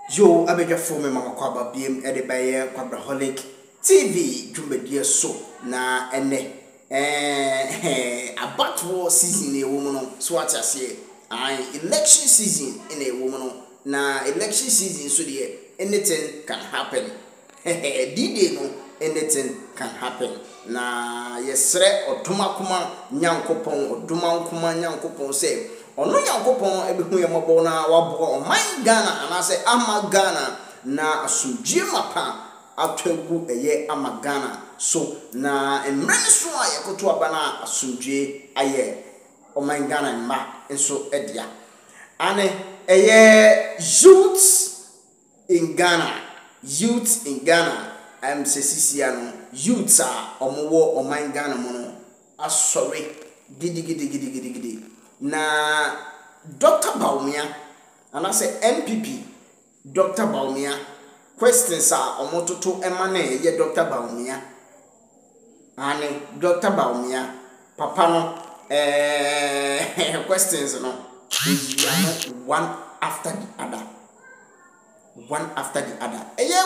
Yo, I beg your phone, Mama Kwaba BM Edibaye Kwabenaholic TV Jumbedia so na ene a BRAVOOO season in a woman so what I say election season in a woman na election season so there anything can happen. D-Day no anything can happen. Na yesre oduma kuma nyankopon oduma kuma nyankopon say ono nyankopon ebehu yemabo na wabo oman Ghana anase ama Ghana na asumdie mapa atwagu eye ama Ghana so na emre so ayekoto aba na asumdie aye oman Ghana mma enso edia ane eye youth in Ghana MCCCano youths are omowo oman Ghana mono asori gidi na Dr. Bawumia and I say MPP Dr. Bawumia questions are omototo emane ye Dr. Bawumia ane Dr. Bawumia papa no questions no one after the other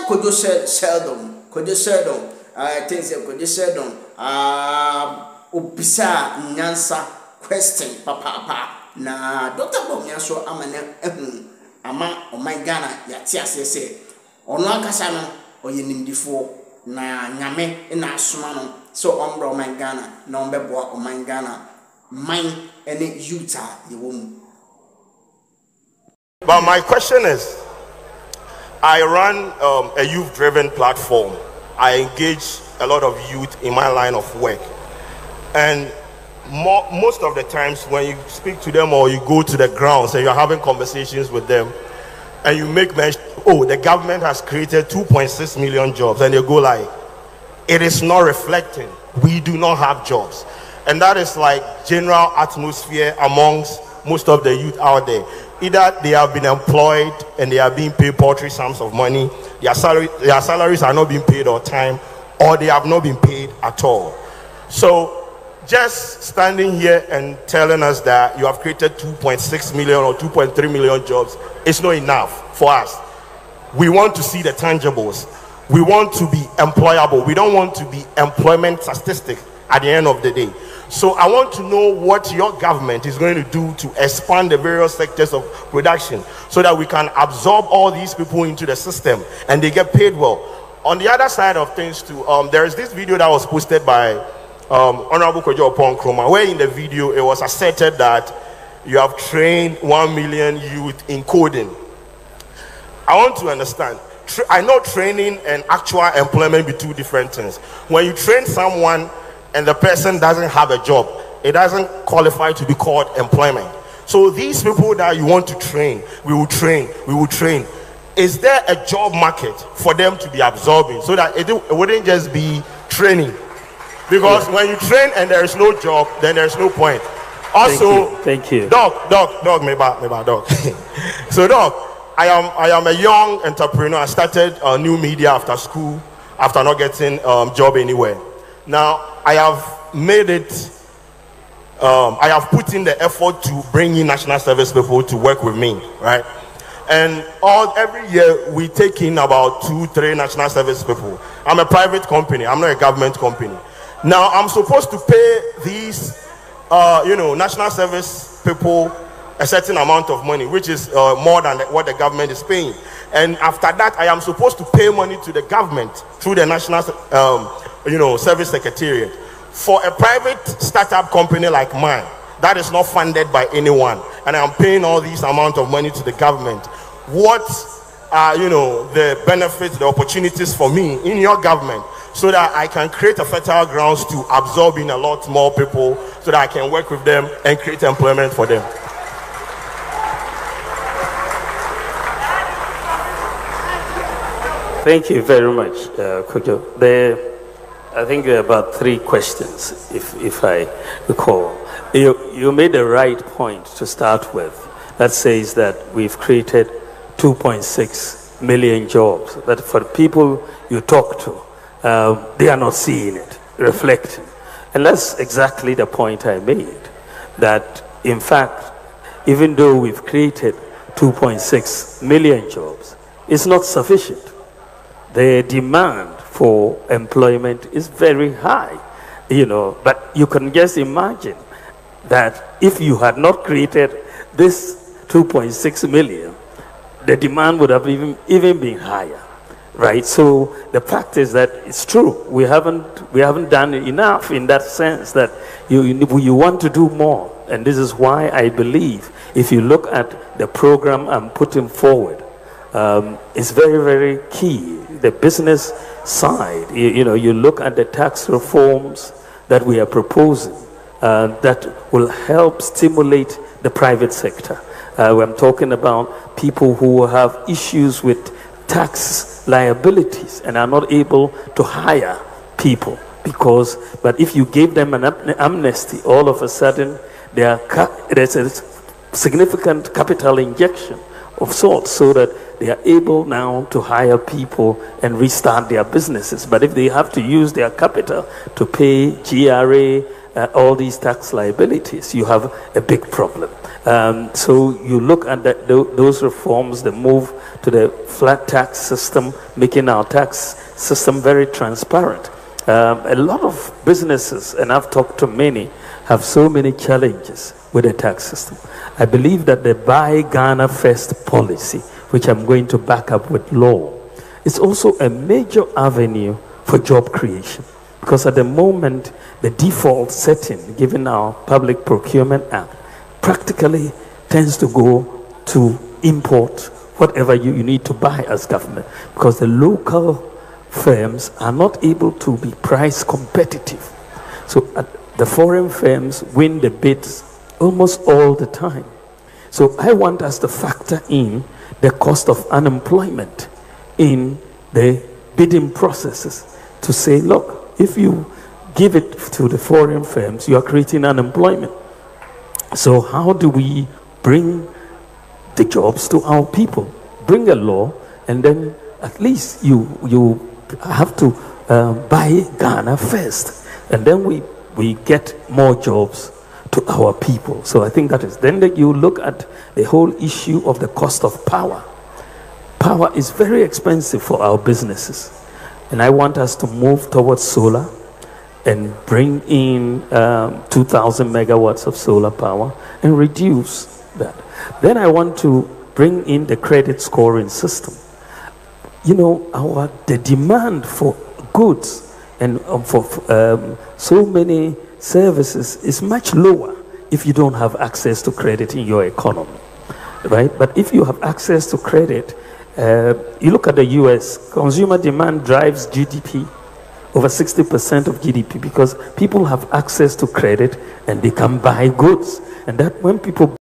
Kwadwo Sheldon things Kwadwo Sheldon opisa nyansa question papa na Dr. Bawumia so amane ama oman Ghana yati asese ono akasa no oyenimdifo na nyame na asoma no so ombra oman Ghana na ombeboa oman Ghana man any youth yewom. But my question is, I run a youth-driven platform. I engage a lot of youth in my line of work. And most of the times when you speak to them or you go to the grounds and you're having conversations with them and you make mention, oh, the government has created 2.6 million jobs, and they go like, it is not reflecting. We do not have jobs. And that is like general atmosphere amongst most of the youth out there. Either they have been employed and they are being paid paltry sums of money, their salaries are not being paid on time, or they have not been paid at all. So just standing here and telling us that you have created 2.6 million or 2.3 million jobs is not enough for us. We want to see the tangibles. We want to be employable. We don't want to be employment statistics at the end of the day. So I want to know what your government is going to do to expand the various sectors of production so that we can absorb all these people into the system and they get paid well. On the other side of things too, there is this video that was posted by Honorable Kwadwo Sheldon, where in the video it was asserted that you have trained 1 million youth in coding. I want to understand. I know training and actual employment be two different things. When you train someone and the person doesn't have a job, it doesn't qualify to be called employment. So these people that you want to train, we will train. Is there a job market for them to be absorbing so that it wouldn't just be training? Because when you train and there is no job, then there is no point. Also, thank you. Dog, maybe dog. So dog, I am a young entrepreneur. I started new media after school, after not getting job anywhere. Now I have made it. I have put in the effort to bring in national service people to work with me, right? And every year we take in about 2-3 national service people. I'm a private company. I'm not a government company. Now I'm supposed to pay these, national service people a certain amount of money, which is more than what the government is paying. And after that, I am supposed to pay money to the government through the national, service secretariat. For a private startup company like mine, that is not funded by anyone, and I am paying all these amount of money to the government. What are the benefits, the opportunities for me in your government, so that I can create a fertile grounds to absorb in a lot more people, so that I can work with them and create employment for them? Thank you very much, Kwadwo. I think there are about 3 questions, if I recall. You made the right point to start with. That says that we've created 2.6 million jobs. That for people you talk to, they are not seeing it, reflecting. And that's exactly the point I made. That in fact, even though we've created 2.6 million jobs, is not sufficient. The demand for employment is very high, you know, but you can just imagine that if you had not created this 2.6 million, the demand would have even been higher, right? So the fact is that it's true. We haven't done enough in that sense that you want to do more. And this is why I believe if you look at the program I'm putting forward, it's very, very key. The business side, you know, you look at the tax reforms that we are proposing that will help stimulate the private sector. I'm talking about people who have issues with tax liabilities and are not able to hire people but if you gave them an amnesty, all of a sudden there's a significant capital injection of sorts so that they are able now to hire people and restart their businesses. But if they have to use their capital to pay GRA, all these tax liabilities, you have a big problem. So you look at those reforms, the move to the flat tax system, making our tax system very transparent. A lot of businesses, and I've talked to many, have so many challenges with the tax system. I believe that the Buy Ghana First policy, which I'm going to back up with law, is also a major avenue for job creation. Because at the moment, the default setting, given our Public Procurement Act, practically tends to go to import whatever you need to buy as government. Because the local firms are not able to be price competitive. So the foreign firms win the bids almost all the time. So I want us to factor in the cost of unemployment in the bidding processes to say, look, if you give it to the foreign firms, you are creating unemployment. So how do we bring the jobs to our people? Bring a law, and then at least you have to buy Ghana first, and then we get more jobs to our people. So I think that is. Then you look at the whole issue of the cost of power. Power is very expensive for our businesses, and I want us to move towards solar and bring in 2,000 megawatts of solar power and reduce that. Then I want to bring in the credit scoring system. You know, the demand for goods and for so many services is much lower if you don't have access to credit in your economy, right? But if you have access to credit, you look at the US, consumer demand drives GDP, over 60% of GDP, because people have access to credit and they can buy goods. And that when people